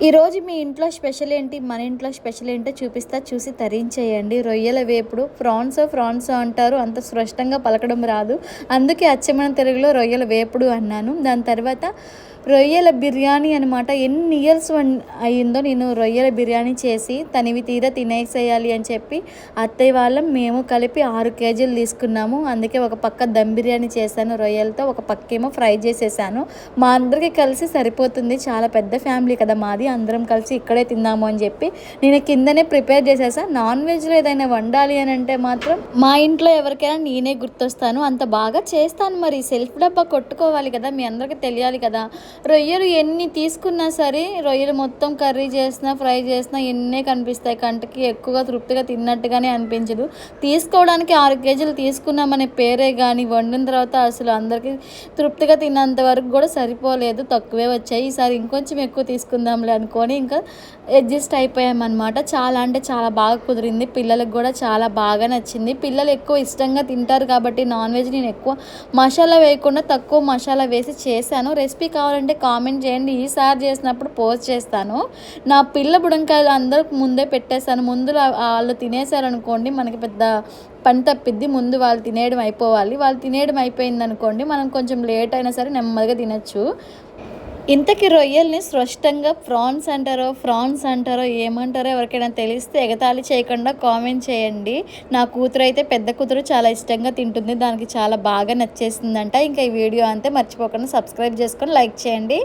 ఈరోజు మీ ఇంట్లో స్పెషల్ ఏంటి, మన ఇంట్లో స్పెషల్ ఏంటో చూపిస్తా, చూసి తరించేయండి. రొయ్యల వేపుడు, ఫ్రాన్స్ అంటారు, అంత స్పష్టంగా పలకడం రాదు, అందుకే అచ్చమైన తెలుగులో రొయ్యల వేపుడు అన్నాను. దాని తర్వాత రొయ్యల బిర్యానీ అనమాట. ఎన్ని ఇయర్స్ అయ్యిందో నేను రొయ్యల బిర్యానీ చేసి తనివి తీరా తినేసేయాలి అని చెప్పి అత్తయ్య వాళ్ళం మేము కలిపి 6 కేజీలు తీసుకున్నాము. అందుకే ఒక పక్క దమ్ బిర్యానీ చేశాను రొయ్యలతో, ఒక పక్కేమో ఫ్రై చేసేసాను. మా అందరికీ కలిసి సరిపోతుంది, చాలా పెద్ద ఫ్యామిలీ కదా మాది, అందరం కలిసి ఇక్కడే తిందాము అని చెప్పి నేను కిందనే ప్రిపేర్ చేసేసా. నాన్ వెజ్లో ఏదైనా వండాలి అని అంటే మాత్రం మా ఇంట్లో ఎవరికైనా నేనే గుర్తొస్తాను, అంత బాగా చేస్తాను. మరి సెల్ఫ్ డబ్బా కొట్టుకోవాలి కదా, మీ అందరికీ తెలియాలి కదా. రొయ్యలు ఎన్ని తీసుకున్నా సరే, రొయ్యలు మొత్తం కర్రీ చేసినా ఫ్రై చేసినా ఎన్నే కనిపిస్తాయి కంటికి, ఎక్కువగా తృప్తిగా తిన్నట్టుగానే అనిపించదు. తీసుకోవడానికి 6 కేజీలు తీసుకున్నామనే పేరే కానీ వండిన తర్వాత అసలు అందరికీ తృప్తిగా తిన్నంత వరకు కూడా సరిపోలేదు, తక్కువే వచ్చాయి. ఈసారి ఇంకొంచెం ఎక్కువ తీసుకుందాంలే అనుకొని ఇంకా అడ్జస్ట్ అయిపోయామన్నమాట. చాలా అంటే చాలా బాగా కుదిరింది, పిల్లలకు కూడా చాలా బాగా నచ్చింది. పిల్లలు ఎక్కువ ఇష్టంగా తింటారు కాబట్టి నాన్ వెజ్ నేను ఎక్కువ మసాలా వేయకుండా తక్కువ మసాలా వేసి చేశాను. రెసిపీ కావాలంటే కామెంట్ చేయండి, ఈసారి చేసినప్పుడు పోస్ట్ చేస్తాను. నా పిల్ల బుడంకాయలు అందరికి ముందే పెట్టేశాను. ముందు వాళ్ళు తినేశారనుకోండి మనకి పెద్ద పని తప్పిద్ది. ముందు వాళ్ళు తినేయడం అయిపోవాలి, వాళ్ళు తినేయడం అయిపోయింది అనుకోండి మనం కొంచెం లేట్ అయినా సరే నెమ్మదిగా తినచ్చు. ఇంతకీ రొయ్యల్ని స్పష్టంగా ఫ్రాన్స్ అంటారో ఏమంటారో ఎవరికైనా తెలిస్తే ఎగతాళి చేయకుండా కామెంట్ చేయండి. నా కూతురు అయితే, పెద్ద కూతురు చాలా ఇష్టంగా తింటుంది, దానికి చాలా బాగా నచ్చేసిందంట. ఇంకా ఈ వీడియో అంతే, మర్చిపోకుండా సబ్స్క్రైబ్ చేసుకొని లైక్ చేయండి.